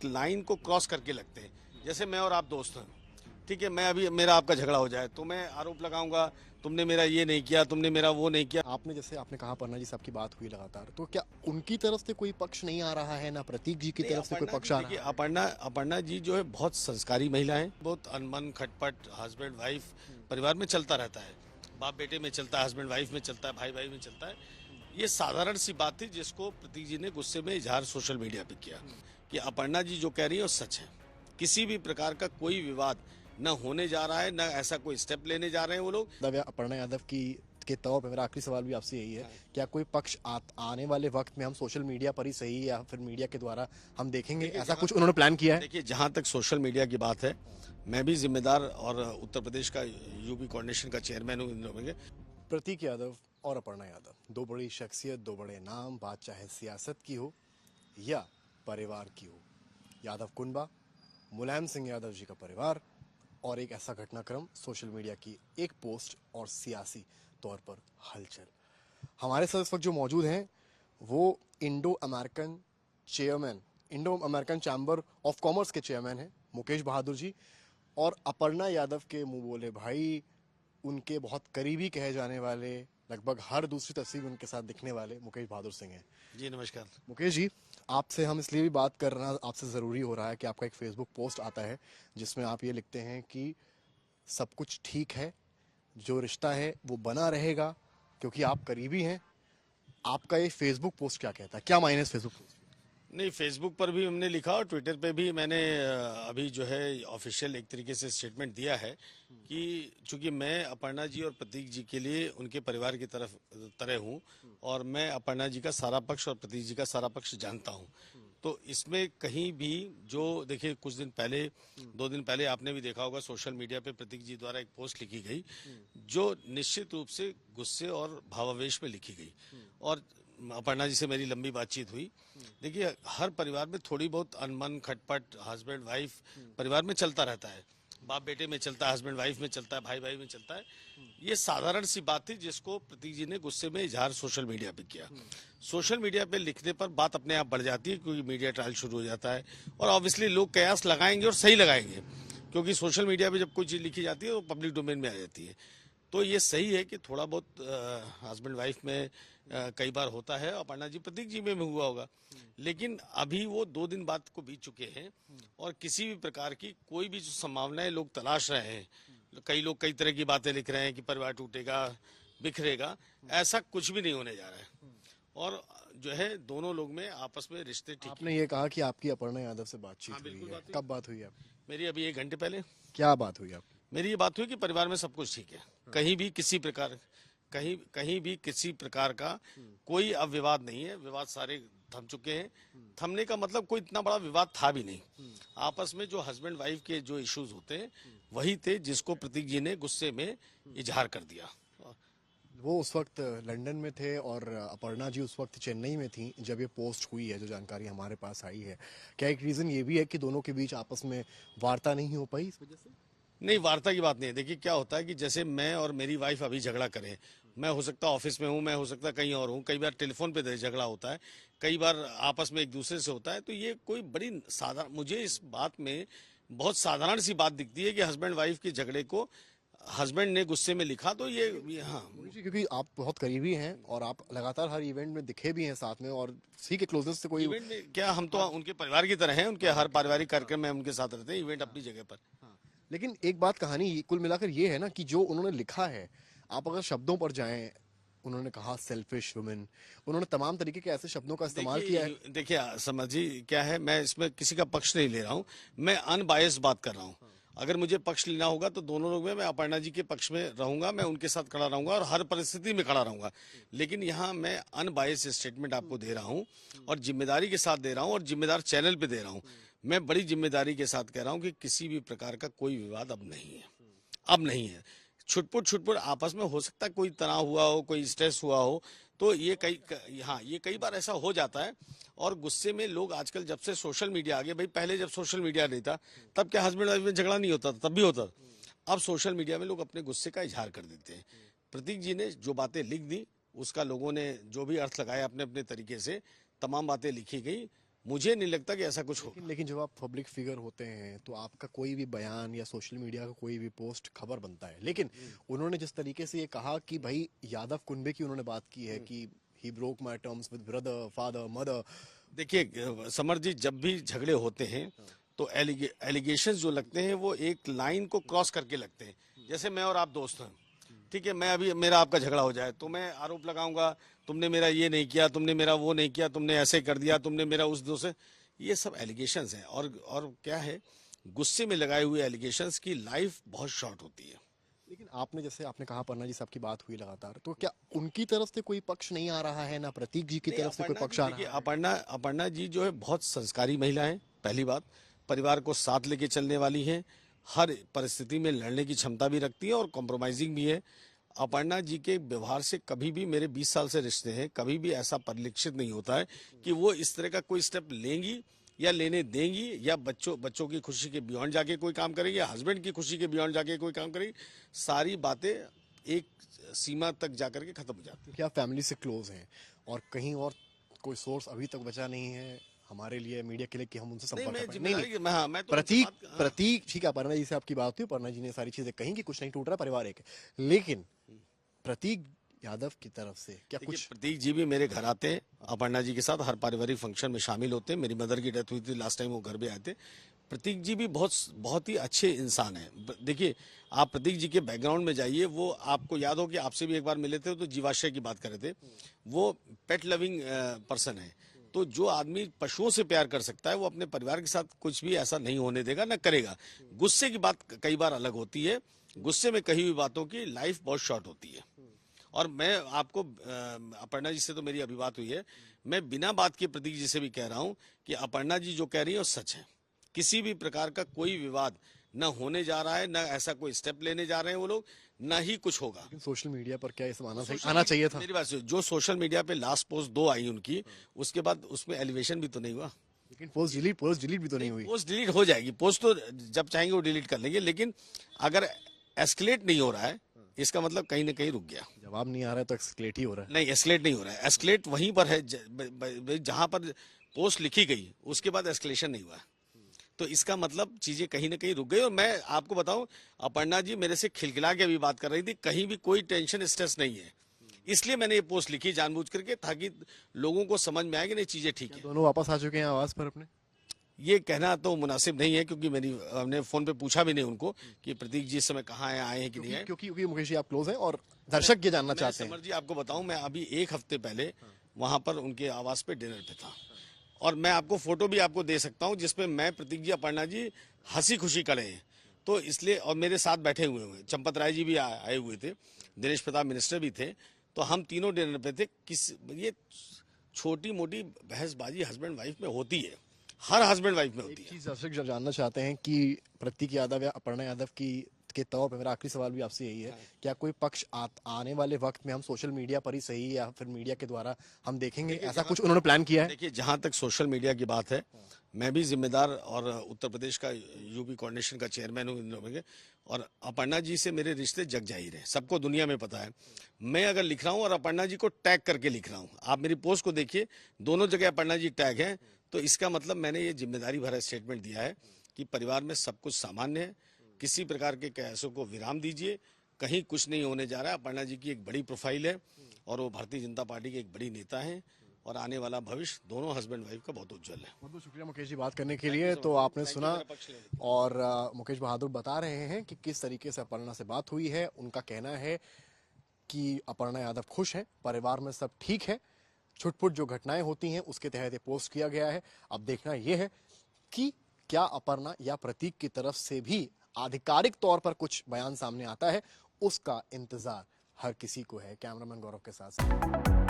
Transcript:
एक लाइन को क्रॉस करके लगते हैं। जैसे मैं और आप दोस्त हैं, ठीक है, मैं अभी मेरा आपका झगड़ा हो जाए तो मैं आरोप लगाऊंगा तुमने मेरा ये नहीं किया, तुमने मेरा वो नहीं किया। आपने जैसे आपने कहा अपर्णा जी से आपकी बात हुई लगातार, तो क्या उनकी तरफ से कोई पक्ष नहीं आ रहा है, ना प्रतीक जी की नहीं, तरफ से कोई अपर्णा पक्ष जी आ देखिए, रहा है? अपर्णा जी जो है बहुत संस्कारी महिला है, बहुत अनबन खटपट हस्बैंड वाइफ परिवार में चलता रहता है, बाप बेटे में चलता है, हस्बैंड वाइफ में चलता है, भाई भाई में चलता है। ये साधारण सी बात थी जिसको प्रतीक जी ने गुस्से में इजहार सोशल मीडिया पे किया कि अपर्णा जी जो कह रही है वो सच है। किसी भी प्रकार का कोई विवाद न होने जा रहा है, न ऐसा कोई स्टेप लेने जा रहे हैं वो लोग। अपर्णा यादव की के तौर पे मेरा आखिरी सवाल भी आपसे यही है, क्या कोई पक्ष आने वाले वक्त में हम सोशल मीडिया पर ही सही या फिर मीडिया के द्वारा हम देखेंगे, ऐसा कुछ उन्होंने प्लान किया है? देखिए, जहां तक सोशल मीडिया की बात है, मैं भी जिम्मेदार और उत्तर प्रदेश का यूपी कोऑर्डिनेशन का चेयरमैन हूँ इन लोगों के। प्रतीक यादव और अपर्णा यादव, दो बड़ी शख्सियत, दो बड़े नाम, बात चाहे सियासत की हो या परिवार की हो। यादव कुनबा, मुलायम सिंह यादव जी का परिवार और एक ऐसा घटनाक्रम, सोशल मीडिया की एक पोस्ट और सियासी तौर पर हलचल। हमारे साथ इस वक्त जो मौजूद हैं वो Indo American chamber of commerce के चेयरमैन हैं मुकेश बहादुर जी, और अपर्णा यादव के मुंह बोले भाई, उनके बहुत करीबी कहे जाने वाले, लगभग हर दूसरी तस्वीर उनके साथ दिखने वाले मुकेश बहादुर सिंह हैं। जी नमस्कार। मुकेश जी, आपसे हम इसलिए भी बात करना आपसे ज़रूरी हो रहा है कि आपका एक फेसबुक पोस्ट आता है जिसमें आप ये लिखते हैं कि सब कुछ ठीक है, जो रिश्ता है वो बना रहेगा, क्योंकि आप करीबी हैं। आपका ये फेसबुक पोस्ट क्या कहता है, क्या मायने इस फेसबुक पोस्ट? नहीं, फेसबुक पर भी हमने लिखा और ट्विटर पे भी मैंने अभी जो है ऑफिशियल एक तरीके से स्टेटमेंट दिया है कि चूंकि मैं अपर्णा जी और प्रतीक जी के लिए उनके परिवार की तरह हूं और मैं अपर्णा जी का सारा पक्ष और प्रतीक जी का सारा पक्ष जानता हूं, तो इसमें कहीं भी जो देखिए कुछ दिन पहले 2 दिन पहले आपने भी देखा होगा सोशल मीडिया पे प्रतीक जी द्वारा एक पोस्ट लिखी गई जो निश्चित रूप से गुस्से और भावावेश में लिखी गई। और अपर्णा जी से मेरी लंबी बातचीत हुई। देखिए, हर परिवार में थोड़ी बहुत अनबन खटपट हस्बैंड वाइफ परिवार में चलता रहता है, बाप बेटे में चलता है, हस्बैंड वाइफ में चलता है, भाई भाई में चलता है। ये साधारण सी बात थी जिसको प्रतीक जी ने गुस्से में इजहार सोशल मीडिया पे किया। सोशल मीडिया पे लिखने पर बात अपने आप बढ़ जाती है क्योंकि मीडिया ट्रायल शुरू हो जाता है और ऑब्वियसली लोग कयास लगाएंगे और सही लगाएंगे, क्योंकि सोशल मीडिया पे जब कोई चीज लिखी जाती है तो पब्लिक डोमेन में आ जाती है। तो ये सही है कि थोड़ा बहुत हस्बैंड वाइफ में कई बार होता है, अपर्णा जी प्रतीक जी में भी हुआ होगा, लेकिन अभी वो 2 दिन बाद को बीत चुके हैं और किसी भी प्रकार की कोई भी जो संभावनाएं लोग तलाश रहे हैं, कई लोग कई तरह की बातें लिख रहे हैं कि परिवार टूटेगा, बिखरेगा, ऐसा कुछ भी नहीं होने जा रहा है। और जो है दोनों लोग में आपस में रिश्ते ठीक। आपने ये कहा कि आपकी अपर्णा यादव से बातचीत हुई है, कब बात हुई आपकी? मेरी अभी 1 घंटे पहले। क्या बात हुई आपकी? मेरी ये बात हुई कि परिवार में सब कुछ ठीक है, कहीं भी किसी प्रकार का कोई अब विवाद नहीं है, विवाद सारे थम चुके हैं। थमने का मतलब कोई इतना बड़ा विवाद था भी नहीं। आपस में जो हस्बैंड वाइफ के जो इश्यूज होते हैं वही थे जिसको प्रतीक जी ने गुस्से में इजहार कर दिया। वो उस वक्त लंदन में थे और अपर्णा जी उस वक्त चेन्नई में थी जब ये पोस्ट हुई है, जो जानकारी हमारे पास आई है। क्या एक रीजन ये भी है कि दोनों के बीच आपस में वार्ता नहीं हो पाई इस वजह से? नहीं, वार्ता की बात नहीं है। देखिए क्या होता है कि जैसे मैं और मेरी वाइफ अभी झगड़ा करें, मैं हो सकता है ऑफिस में हूँ, मैं हो सकता है कहीं और हूँ, कई बार टेलीफोन पे झगड़ा होता है, कई बार आपस में एक दूसरे से होता है, तो ये कोई बड़ी साधारण, मुझे इस बात में बहुत साधारण सी बात दिखती है कि हस्बैंड वाइफ के झगड़े को हस्बैंड ने गुस्से में लिखा, तो ये हाँ। क्योंकि आप बहुत करीबी हैं और आप लगातार हर इवेंट में दिखे भी हैं साथ में, और सी के क्लोजेस्ट से कोई इवेंट में क्या, हम तो उनके परिवार की तरह हैं, उनके हर पारिवारिक कार्यक्रम में उनके साथ रहते हैं, इवेंट अपनी जगह पर। लेकिन एक बात कहानी कुल मिलाकर ये है ना कि जो उन्होंने लिखा है, आप अगर शब्दों पर जाएं, उन्होंने कहा सेल्फिश वुमेन, उन्होंने तमाम तरीके के ऐसे शब्दों का इस्तेमाल किया है। देखिए समझिए क्या है, मैं इसमें किसी का पक्ष नहीं ले रहा हूँ, मैं अनबायस्ड बात कर रहा हूँ। अगर मुझे पक्ष लेना होगा तो दोनों लोग में मैं अपर्णा जी के पक्ष में रहूंगा, मैं उनके साथ खड़ा रहूंगा और हर परिस्थिति में खड़ा रहूंगा। लेकिन यहाँ मैं अनबायस्ड स्टेटमेंट आपको दे रहा हूँ और जिम्मेदारी के साथ दे रहा हूँ और जिम्मेदार चैनल पे दे रहा हूँ। मैं बड़ी जिम्मेदारी के साथ कह रहा हूँ कि किसी भी प्रकार का कोई विवाद अब नहीं है, अब नहीं है। छुटपुट आपस में हो सकता है, कोई तनाव हुआ हो, कोई स्ट्रेस हुआ हो, तो ये कई बार ऐसा हो जाता है। और गुस्से में लोग आजकल जब से सोशल मीडिया आ गया, भाई पहले जब सोशल मीडिया नहीं था तब क्या हस्बैंड वाइफ में झगड़ा नहीं होता था, तब भी होता था। अब सोशल मीडिया में लोग अपने गुस्से का इजहार कर देते हैं। प्रतीक जी ने जो बातें लिख दी उसका लोगों ने जो भी अर्थ लगाया अपने अपने तरीके से, तमाम बातें लिखी गई, मुझे नहीं लगता कि ऐसा कुछ होगा। लेकिन जब आप पब्लिक फिगर होते हैं तो आपका कोई भी बयान या सोशल मीडिया का कोई भी पोस्ट खबर बनता है, लेकिन उन्होंने जिस तरीके से ये कहा कि भाई यादव कुनबे की उन्होंने बात की है कि he broke my terms with brother, father, mother. देखिए समर जी, जब भी झगड़े होते हैं तो एलिगेशंस जो लगते हैं वो एक लाइन को क्रॉस करके लगते हैं। जैसे मैं और आप दोस्त हैं, ठीक है, मैं अभी मेरा आपका झगड़ा हो जाए तो मैं आरोप लगाऊंगा, तुमने मेरा ये नहीं किया, तुमने मेरा वो नहीं किया, तुमने ऐसे कर दिया, तुमने मेरा उस दोस्त से, ये सब एलिगेशंस हैं। और क्या है, गुस्से में लगाए हुए एलिगेशंस की लाइफ बहुत शॉर्ट होती है। लेकिन आपने जैसे आपने कहा अपर्णा जी से आपकी बात हुई लगातार, तो क्या उनकी तरफ से कोई पक्ष नहीं आ रहा है, ना प्रतीक जी की नहीं, तरफ से कोई अपर्णा पक्ष जी, आ देखिए, रहा है? अपर्णा जी जो है बहुत संस्कारी महिला है। पहली बात, परिवार को साथ लेके चलने वाली है, हर परिस्थिति में लड़ने की क्षमता भी रखती है और कॉम्प्रोमाइजिंग भी है। अपर्णा जी के व्यवहार से कभी भी, मेरे 20 साल से रिश्ते हैं, कभी भी ऐसा परिलक्षित नहीं होता है कि वो इस तरह का कोई स्टेप लेंगी या लेने देंगी, या बच्चों की खुशी के बियॉन्ड जाके कोई काम करेगी, या हस्बैंड की खुशी के बियॉन्ड जाके कोई काम करेगी। सारी बातें एक सीमा तक जाकर के खत्म हो जाती है। क्या फैमिली से क्लोज हैं और कहीं और कोई सोर्स अभी तक बचा नहीं है हमारे लिए, मीडिया के लिए, कि हम उनसे नहीं, संपर्क मैं कर पाएं? नहीं, जिम्मेदारी, हाँ, मैं तो प्रतीक उनसे बात- प्रतीक ठीक है, अपर्णा जी से आपकी बात हुई, अपर्णा जी ने सारी चीजें कही कि कुछ नहीं टूट रहा, परिवार एक है, लेकिन प्रतीक यादव की तरफ से क्या देखिए, कुछ? प्रतीक जी भी मेरे घर आते हैं, अपर्णा जी के साथ हर पारिवारिक फंक्शन में शामिल होते हैं। मेरी मदर की डेथ हुई थी लास्ट टाइम, वो घर भी आए थे। प्रतीक जी भी बहुत ही अच्छे इंसान हैं। देखिए, आप प्रतीक जी के बैकग्राउंड में जाइए, वो आपको याद हो कि आपसे भी एक बार मिले थे तो जीवाश्रय की बात कर रहे थे। वो पेट लविंग पर्सन है। तो जो आदमी पशुओं से प्यार कर सकता है, वो अपने परिवार के साथ कुछ भी ऐसा नहीं होने देगा, ना करेगा। गुस्से की बात कई बार अलग होती है, गुस्से में कही हुई बातों की लाइफ बहुत शॉर्ट होती है। और मैं आपको, अपर्णा जी से तो मेरी अभी बात हुई है, मैं बिना बात के प्रतीक जी से भी कह रहा हूं कि अपर्णा जी जो कह रही है वो सच है। किसी भी प्रकार का कोई विवाद न होने जा रहा है, न ऐसा कोई स्टेप लेने जा रहे हैं वो लोग, न ही कुछ होगा। लेकिन सोशल मीडिया पर क्या ये सब आना चाहिए था? मेरी बात सुनिए, जो सोशल मीडिया पे लास्ट पोस्ट 2 आई उनकी, उसके बाद उसमें एलिवेशन भी तो नहीं हुआ। लेकिन पोस्ट डिलीट भी तो नहीं हुई। पोस्ट डिलीट हो जाएगी, पोस्ट तो जब चाहेंगे वो डिलीट कर लेंगे, लेकिन अगर एस्केलेट नहीं हो रहा है, इसका मतलब कहीं ना कहीं रुक गया। जवाब नहीं आ रहा है तो एक्सक्लेट ही हो रहा है। नहीं, एस्केलेट नहीं हो रहा है। एस्केलेट वहीं पर है जहां पर पोस्ट लिखी गई, उसके बाद एस्केलेशन नहीं हुआ। तो इसका मतलब चीजें कहीं ना कहीं रुक गई। और मैं आपको बताऊं, अपर्णा जी मेरे से खिलखिला के अभी बात कर रही थी, कहीं भी कोई टेंशन स्ट्रेस नहीं है। इसलिए मैंने ये पोस्ट लिखी जानबूझ करके, ताकि लोगों को समझ में आए कि नहीं, चीजें ठीक है। दोनों वापस आ चुके हैं आवाज पर अपने? ये कहना तो मुनासिब नहीं है, क्योंकि हमने फोन पे पूछा भी नहीं उनको कि प्रतीक जी इस समय कहाँ है, आए हैं कि नहीं आए। क्योंकि मुकेश जी आप क्लोज हैं और दर्शक ये जानना चाहते हैं। समर जी, आपको बताऊं, मैं अभी 1 हफ्ते पहले वहां पर उनके आवास पे डिनर पे था, और मैं आपको फोटो भी आपको दे सकता हूं जिसमें मैं, प्रतीक जी, अपर्णा जी हंसी खुशी खड़े हैं। तो इसलिए, और मेरे साथ बैठे हुए चंपत राय जी भी आए हुए थे, दिनेश प्रताप मिनिस्टर भी थे। तो हम तीनों डिनर पे थे। ये छोटी मोटी बहसबाजी हस्बैंड वाइफ में होती है, हर हस्बैंड वाइफ में होती है। चीज दर्शक जब जानना चाहते हैं कि प्रतीक यादव या अपर्णा यादव की के तौर पे मेरा आखिरी सवाल भी आपसे यही है, क्या कोई पक्ष आने वाले वक्त में हम सोशल मीडिया पर ही सही या फिर मीडिया के द्वारा हम देखेंगे, ऐसा कुछ उन्होंने प्लान किया है? देखिए, जहां तक सोशल मीडिया की बात है, मैं भी जिम्मेदार और उत्तर प्रदेश का यूपी कोऑर्डिनेशन का चेयरमैन हूँ इन लोगों के, और अपर्णा जी से मेरे रिश्ते जग जाहिर है, सबको दुनिया में पता है। मैं अगर लिख रहा हूँ और अपर्णा जी को टैग करके लिख रहा हूँ, आप मेरी पोस्ट को देखिए, दोनों जगह अपर्णा जी टैग है, तो इसका मतलब मैंने ये जिम्मेदारी भरा स्टेटमेंट दिया है कि परिवार में सब कुछ सामान्य है, किसी प्रकार के कयासों को विराम दीजिए, कहीं कुछ नहीं होने जा रहा है। अपर्णा जी की एक बड़ी प्रोफाइल है और वो भारतीय जनता पार्टी के एक बड़ी नेता हैं, और आने वाला भविष्य दोनों हस्बैंड वाइफ का बहुत उज्जवल है। बहुत बहुत शुक्रिया मुकेश जी बात करने के लिए। तो आपने सुना, और मुकेश बहादुर बता रहे हैं कि किस तरीके से अपर्णा से बात हुई है। उनका कहना है कि अपर्णा यादव खुश हैं, परिवार में सब ठीक है, छुटपुट जो घटनाएं होती हैं उसके तहत ये पोस्ट किया गया है। अब देखना यह है कि क्या अपर्णा या प्रतीक की तरफ से भी आधिकारिक तौर पर कुछ बयान सामने आता है, उसका इंतजार हर किसी को है। कैमरामैन गौरव के साथ।